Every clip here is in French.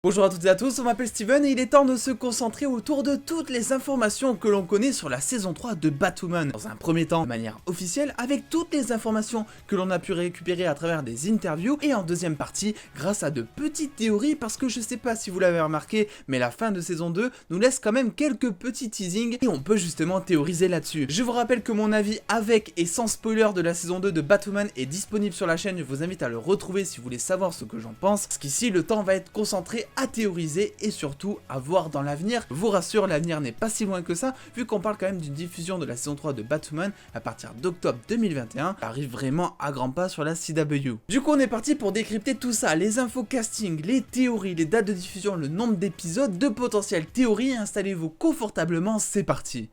Bonjour à toutes et à tous, on m'appelle Steven et il est temps de se concentrer autour de toutes les informations que l'on connaît sur la saison 3 de Batwoman. Dans un premier temps, de manière officielle, avec toutes les informations que l'on a pu récupérer à travers des interviews, et en deuxième partie, grâce à de petites théories, parce que je sais pas si vous l'avez remarqué, mais la fin de saison 2 nous laisse quand même quelques petits teasings, et on peut justement théoriser là-dessus. Je vous rappelle que mon avis avec et sans spoiler de la saison 2 de Batwoman est disponible sur la chaîne, je vous invite à le retrouver si vous voulez savoir ce que j'en pense, parce qu'ici le temps va être concentré à théoriser et surtout à voir dans l'avenir. Je vous rassure, l'avenir n'est pas si loin que ça, vu qu'on parle quand même d'une diffusion de la saison 3 de Batwoman à partir d'octobre 2021, ça arrive vraiment à grands pas sur la CW. Du coup on est parti pour décrypter tout ça, les infos casting, les théories, les dates de diffusion, le nombre d'épisodes, de potentielles théories, installez-vous confortablement, c'est parti.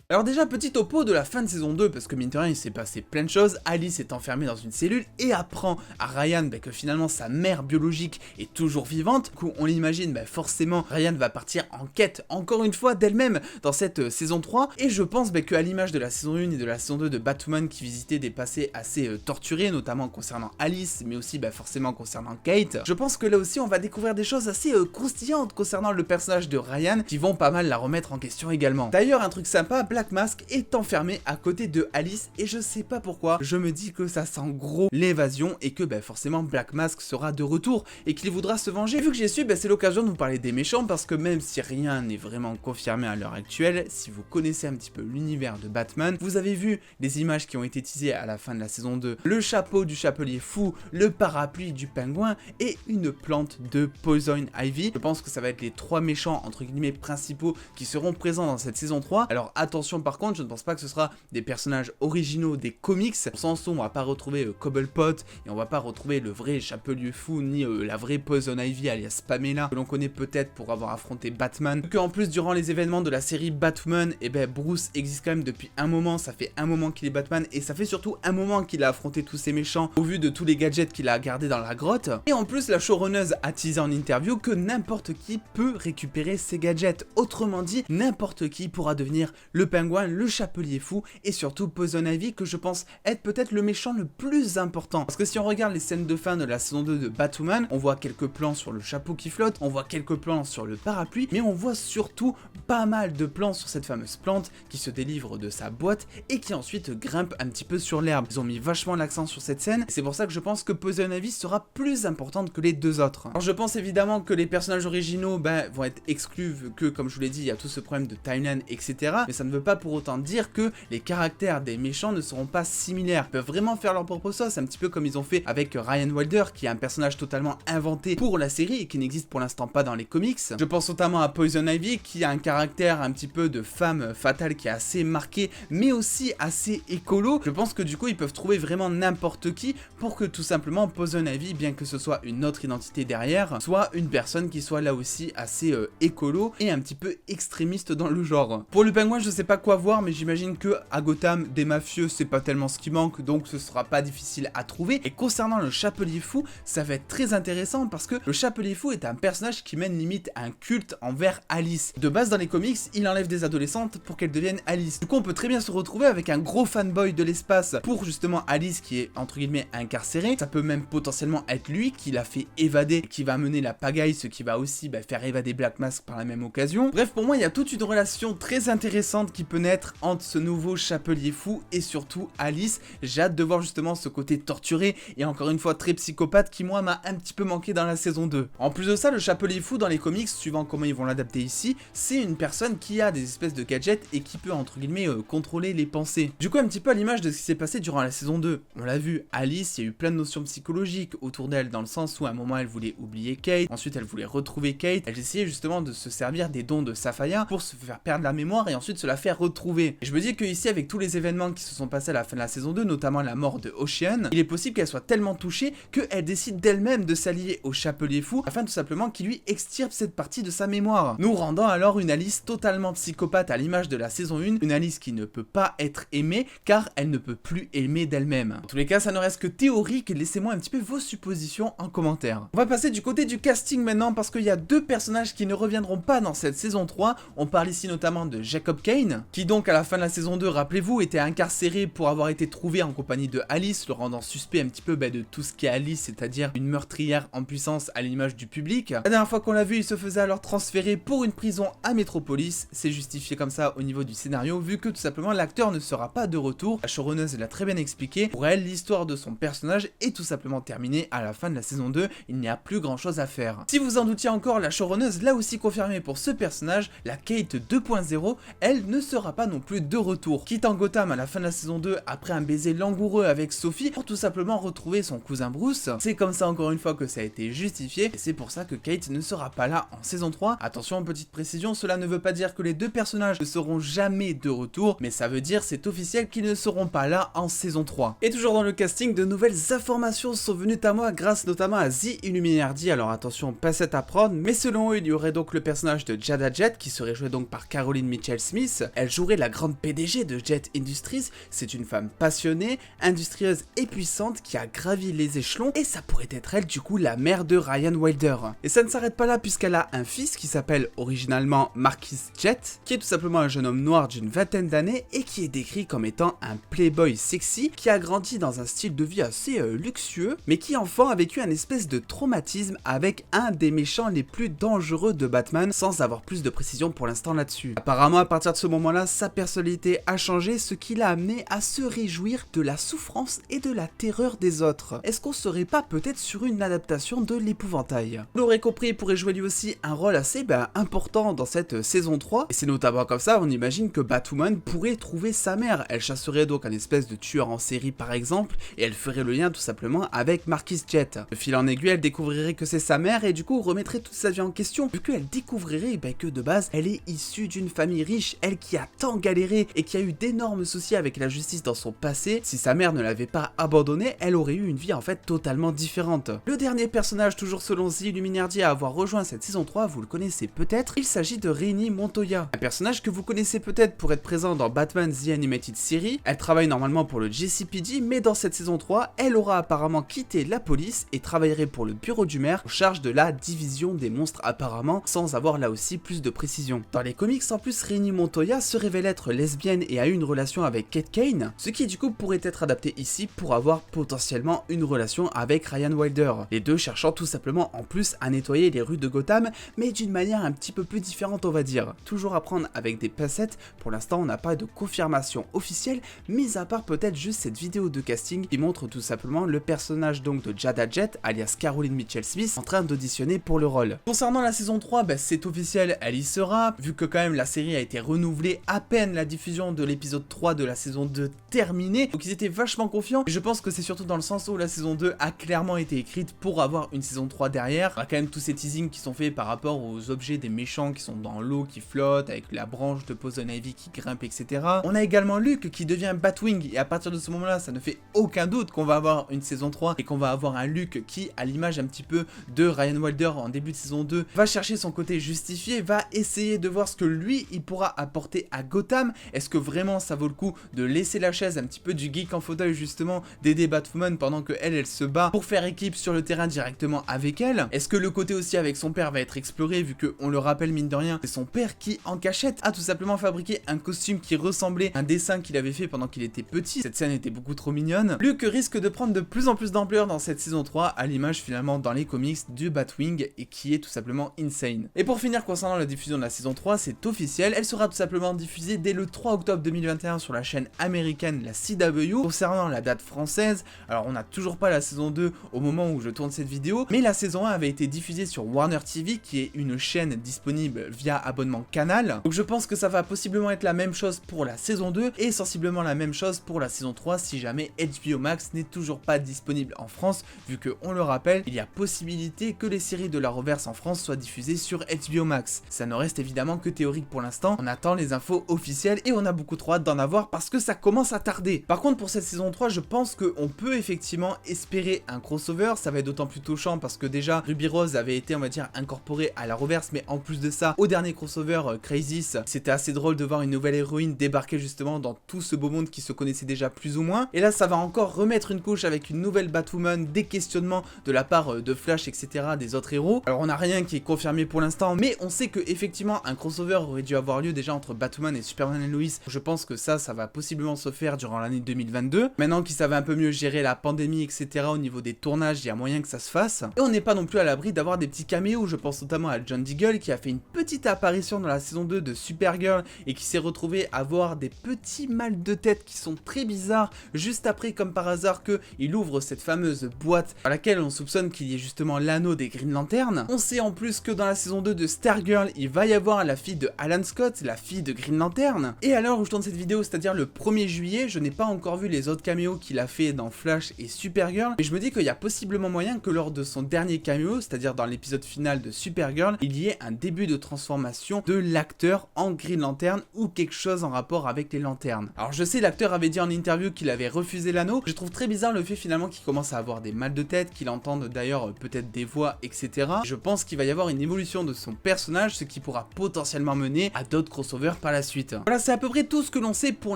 Alors déjà, petit topo de la fin de saison 2, parce que mine de rien il s'est passé plein de choses. Alice est enfermée dans une cellule et apprend à Ryan que finalement sa mère biologique est toujours vivante. Du coup on l'imagine, forcément Ryan va partir en quête encore une fois d'elle-même dans cette saison 3. Et je pense qu'à l'image de la saison 1 et de la saison 2 de Batwoman qui visitait des passés assez torturés, notamment concernant Alice, mais aussi forcément concernant Kate, je pense que là aussi on va découvrir des choses assez croustillantes concernant le personnage de Ryan qui vont pas mal la remettre en question également. D'ailleurs un truc sympa, Black Mask est enfermé à côté de Alice et je sais pas pourquoi, je me dis que ça sent gros l'évasion et que forcément Black Mask sera de retour et qu'il voudra se venger. Et vu que j'y suis, c'est l'occasion de vous parler des méchants parce que même si rien n'est vraiment confirmé à l'heure actuelle, si vous connaissez un petit peu l'univers de Batman, vous avez vu les images qui ont été teasées à la fin de la saison 2, le chapeau du chapelier fou, le parapluie du pingouin et une plante de Poison Ivy. Je pense que ça va être les trois méchants entre guillemets principaux qui seront présents dans cette saison 3. Alors attention, par contre, je ne pense pas que ce sera des personnages originaux des comics, au sens où on va pas retrouver Cobblepot et on va pas retrouver le vrai Chapelier Fou ni la vraie Poison Ivy alias Pamela que l'on connaît peut-être pour avoir affronté Batman. Que en plus durant les événements de la série Batwoman, Bruce existe quand même depuis un moment, ça fait un moment qu'il est Batman et ça fait surtout un moment qu'il a affronté tous ces méchants au vu de tous les gadgets qu'il a gardés dans la grotte. Et en plus la showrunneuse a teasé en interview que n'importe qui peut récupérer ces gadgets. Autrement dit, n'importe qui pourra devenir le pingouin, le chapelier fou et surtout Poison Ivy, que je pense être peut-être le méchant le plus important. Parce que si on regarde les scènes de fin de la saison 2 de Batwoman, on voit quelques plans sur le chapeau qui flotte, on voit quelques plans sur le parapluie, mais on voit surtout pas mal de plans sur cette fameuse plante qui se délivre de sa boîte et qui ensuite grimpe un petit peu sur l'herbe. Ils ont mis vachement l'accent sur cette scène, c'est pour ça que je pense que Poison Ivy sera plus importante que les deux autres. Alors je pense évidemment que les personnages originaux vont être exclus vu que, comme je vous l'ai dit, il y a tout ce problème de timeline, etc. Mais ça ne veut pas pour autant dire que les caractères des méchants ne seront pas similaires. Ils peuvent vraiment faire leur propre sauce, un petit peu comme ils ont fait avec Ryan Wilder, qui est un personnage totalement inventé pour la série et qui n'existe pour l'instant pas dans les comics. Je pense notamment à Poison Ivy, qui a un caractère un petit peu de femme fatale qui est assez marqué, mais aussi assez écolo. Je pense que du coup, ils peuvent trouver vraiment n'importe qui pour que tout simplement Poison Ivy, bien que ce soit une autre identité derrière, soit une personne qui soit là aussi assez écolo et un petit peu extrémiste dans le genre. Pour le pingouin, je sais pas quoi voir, mais j'imagine que à Gotham, des mafieux, c'est pas tellement ce qui manque, donc ce sera pas difficile à trouver. Et concernant le Chapelier Fou, ça va être très intéressant parce que le Chapelier Fou est un personnage qui mène limite un culte envers Alice. De base dans les comics, il enlève des adolescentes pour qu'elles deviennent Alice. Du coup, on peut très bien se retrouver avec un gros fanboy de l'espace pour justement Alice qui est entre guillemets incarcérée. Ça peut même potentiellement être lui qui l'a fait évader, qui va mener la pagaille, ce qui va aussi faire évader Black Mask par la même occasion. Bref, pour moi, il y a toute une relation très intéressante qui peut naître entre ce nouveau Chapelier Fou et surtout Alice. J'ai hâte de voir justement ce côté torturé et encore une fois très psychopathe qui moi m'a un petit peu manqué dans la saison 2. En plus de ça, le Chapelier Fou dans les comics, suivant comment ils vont l'adapter ici, c'est une personne qui a des espèces de gadgets et qui peut entre guillemets contrôler les pensées. Du coup un petit peu à l'image de ce qui s'est passé durant la saison 2. On l'a vu, Alice, il y a eu plein de notions psychologiques autour d'elle dans le sens où à un moment elle voulait oublier Kate, ensuite elle voulait retrouver Kate, elle essayait justement de se servir des dons de Sapphire pour se faire perdre la mémoire et ensuite se la faire faire retrouver. Et je me dis que ici, avec tous les événements qui se sont passés à la fin de la saison 2, notamment la mort de Ocean, il est possible qu'elle soit tellement touchée qu'elle décide d'elle-même de s'allier au Chapelier Fou afin tout simplement qu'il lui extirpe cette partie de sa mémoire, nous rendant alors une Alice totalement psychopathe à l'image de la saison 1, une Alice qui ne peut pas être aimée car elle ne peut plus aimer d'elle-même. En tous les cas, ça ne reste que théorique, laissez-moi un petit peu vos suppositions en commentaire. On va passer du côté du casting maintenant parce qu'il y a deux personnages qui ne reviendront pas dans cette saison 3. On parle ici notamment de Jacob Kane, qui donc à la fin de la saison 2, rappelez-vous, était incarcéré pour avoir été trouvé en compagnie de Alice, le rendant suspect un petit peu de tout ce qu'est Alice, c'est-à-dire une meurtrière en puissance à l'image du public. La dernière fois qu'on l'a vu, il se faisait alors transférer pour une prison à Metropolis. C'est justifié comme ça au niveau du scénario, vu que tout simplement l'acteur ne sera pas de retour. La showrunneuse l'a très bien expliqué. Pour elle, l'histoire de son personnage est tout simplement terminée à la fin de la saison 2. Il n'y a plus grand chose à faire. Si vous en doutiez encore, la showrunneuse l'a aussi confirmé pour ce personnage, la Kate 2.0, elle ne sera pas non plus de retour. Quittant Gotham à la fin de la saison 2 après un baiser langoureux avec Sophie pour tout simplement retrouver son cousin Bruce. C'est comme ça encore une fois que ça a été justifié et c'est pour ça que Kate ne sera pas là en saison 3. Attention, petite précision, cela ne veut pas dire que les deux personnages ne seront jamais de retour, mais ça veut dire, c'est officiel, qu'ils ne seront pas là en saison 3. Et toujours dans le casting, de nouvelles informations sont venues à moi grâce notamment à The Illuminati. Alors attention, pas cette à prendre, mais selon eux, il y aurait donc le personnage de Jada Jet qui serait joué donc par Caroline Mitchell Smith. Elle jouerait la grande PDG de Jet Industries. C'est une femme passionnée, industrieuse et puissante qui a gravi les échelons et ça pourrait être elle du coup la mère de Ryan Wilder. Et ça ne s'arrête pas là puisqu'elle a un fils qui s'appelle originalement Marquis Jet, qui est tout simplement un jeune homme noir d'une vingtaine d'années et qui est décrit comme étant un playboy sexy qui a grandi dans un style de vie assez luxueux, mais qui enfant a vécu un espèce de traumatisme avec un des méchants les plus dangereux de Batman, sans avoir plus de précision pour l'instant là-dessus. Apparemment à partir de ce moment-là, sa personnalité a changé, ce qui l'a amené à se réjouir de la souffrance et de la terreur des autres. Est-ce qu'on serait pas peut-être sur une adaptation de l'épouvantail? Vous l'aurez compris, il pourrait jouer lui aussi un rôle assez important dans cette saison 3, et c'est notamment comme ça, on imagine que Batwoman pourrait trouver sa mère. Elle chasserait donc un espèce de tueur en série par exemple, et elle ferait le lien tout simplement avec Marquis Jet. De fil en aiguille, elle découvrirait que c'est sa mère, et du coup remettrait toute sa vie en question, vu qu'elle découvrirait que de base, elle est issue d'une famille riche, elle qui a tant galéré, et qui a eu d'énormes soucis avec la justice dans son passé. Si sa mère ne l'avait pas abandonnée, elle aurait eu une vie en fait totalement différente. Le dernier personnage, toujours selon The Illuminati, à avoir rejoint cette saison 3, vous le connaissez peut-être, il s'agit de Rainey Montoya, un personnage que vous connaissez peut-être pour être présent dans Batman The Animated Series. Elle travaille normalement pour le JCPD, mais dans cette saison 3, elle aura apparemment quitté la police et travaillerait pour le bureau du maire, en charge de la division des monstres apparemment, sans avoir là aussi plus de précision. Dans les comics, en plus, Rainey Montoya se révèle être lesbienne et a eu une relation avec Kate Kane, ce qui du coup pourrait être adapté ici pour avoir potentiellement une relation avec Ryan Wilder. Les deux cherchant tout simplement en plus à nettoyer les rues de Gotham, mais d'une manière un petit peu plus différente on va dire. Toujours à prendre avec des pincettes, pour l'instant on n'a pas de confirmation officielle, mis à part peut-être juste cette vidéo de casting qui montre tout simplement le personnage donc de Jada Jet, alias Caroline Mitchell Smith, en train d'auditionner pour le rôle. Concernant la saison 3, c'est officiel, elle y sera, vu que quand même la série a été renouvelée à peine la diffusion de l'épisode 3 de la saison 2 terminée, donc ils étaient vachement confiants, et je pense que c'est surtout dans le sens où la saison 2 a clairement été écrite pour avoir une saison 3 derrière. On a quand même tous ces teasings qui sont faits par rapport aux objets des méchants qui sont dans l'eau, qui flottent, avec la branche de Poison Ivy qui grimpe, etc. On a également Luke qui devient Batwing, et à partir de ce moment-là, ça ne fait aucun doute qu'on va avoir une saison 3, et qu'on va avoir un Luke qui, à l'image un petit peu de Ryan Wilder en début de saison 2, va chercher son côté justifié, va essayer de voir ce que lui, il pourra apporter à Gotham. Est-ce que vraiment ça vaut le coup de laisser la chaise un petit peu du geek en fauteuil justement, d'aider Batwoman pendant que elle se bat pour faire équipe sur le terrain directement avec elle? Est-ce que le côté aussi avec son père va être exploré, vu que on le rappelle mine de rien, c'est son père qui en cachette a tout simplement fabriqué un costume qui ressemblait à un dessin qu'il avait fait pendant qu'il était petit. Cette scène était beaucoup trop mignonne. Luke risque de prendre de plus en plus d'ampleur dans cette saison 3, à l'image finalement dans les comics du Batwing, et qui est tout simplement insane. Et pour finir, concernant la diffusion de la saison 3, c'est officiel, elle sera tout simplement diffusée dès le 3 octobre 2021 sur la chaîne américaine, la CW. Concernant la date française, alors on n'a toujours pas la saison 2 au moment où je tourne cette vidéo, mais la saison 1 avait été diffusée sur Warner TV, qui est une chaîne disponible via abonnement Canal. Donc je pense que ça va possiblement être la même chose pour la saison 2, et sensiblement la même chose pour la saison 3 si jamais HBO Max n'est toujours pas disponible en France, vu que, on le rappelle, il y a possibilité que les séries de la Reverse en France soient diffusées sur HBO Max. Ça ne reste évidemment que théorique pour l'instant, on attend les informations infos officielles et on a beaucoup trop hâte d'en avoir parce que ça commence à tarder. Par contre pour cette saison 3 je pense qu'on peut effectivement espérer un crossover, ça va être d'autant plus touchant parce que déjà Ruby Rose avait été on va dire incorporée à la Reverse, mais en plus de ça au dernier crossover Crisis c'était assez drôle de voir une nouvelle héroïne débarquer justement dans tout ce beau monde qui se connaissait déjà plus ou moins, et là ça va encore remettre une couche avec une nouvelle Batwoman, des questionnements de la part de Flash etc, des autres héros. Alors on n'a rien qui est confirmé pour l'instant, mais on sait que effectivement un crossover aurait dû avoir lieu déjà entre Batwoman et Superman et Lois. Je pense que ça va possiblement se faire durant l'année 2022. Maintenant qu'ils savaient un peu mieux gérer la pandémie etc au niveau des tournages, il y a moyen que ça se fasse. Et on n'est pas non plus à l'abri d'avoir des petits caméos, je pense notamment à John Diggle qui a fait une petite apparition dans la saison 2 de Supergirl et qui s'est retrouvé à avoir des petits mal de tête qui sont très bizarres juste après comme par hasard qu'il ouvre cette fameuse boîte dans laquelle on soupçonne qu'il y ait justement l'anneau des Green Lantern. On sait en plus que dans la saison 2 de Stargirl il va y avoir la fille de Alan Scott, la fille de Green Lantern. Et à l'heure où je tourne cette vidéo, c'est-à-dire le 1er juillet, je n'ai pas encore vu les autres caméos qu'il a fait dans Flash et Supergirl, mais je me dis qu'il y a possiblement moyen que lors de son dernier caméo, c'est-à-dire dans l'épisode final de Supergirl, il y ait un début de transformation de l'acteur en Green Lantern ou quelque chose en rapport avec les lanternes. Alors je sais, l'acteur avait dit en interview qu'il avait refusé l'anneau. Je trouve très bizarre le fait finalement qu'il commence à avoir des mal de tête, qu'il entende d'ailleurs peut-être des voix etc. Je pense qu'il va y avoir une évolution de son personnage, ce qui pourra potentiellement mener à d'autres crossovers par la suite. Voilà, c'est à peu près tout ce que l'on sait pour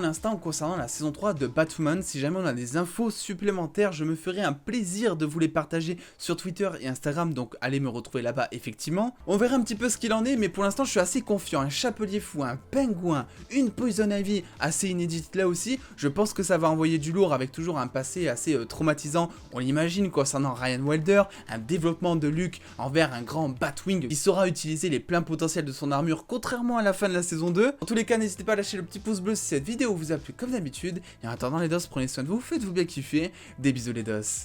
l'instant concernant la saison 3 de Batwoman. Si jamais on a des infos supplémentaires, je me ferai un plaisir de vous les partager sur Twitter et Instagram, donc allez me retrouver là-bas effectivement. On verra un petit peu ce qu'il en est, mais pour l'instant je suis assez confiant. Un Chapelier Fou, un Pingouin, une Poison Ivy assez inédite là aussi, je pense que ça va envoyer du lourd avec toujours un passé assez traumatisant, on l'imagine concernant Ryan Wilder, un développement de Luke envers un grand Batwing qui saura utiliser les pleins potentiels de son armure contrairement à la fin de la saison 2. En tous les cas, n'hésitez pas à lâcher le petit pouce bleu si cette vidéo vous a plu comme d'habitude, et en attendant les dos, prenez soin de vous, faites-vous bien kiffer, des bisous les dos.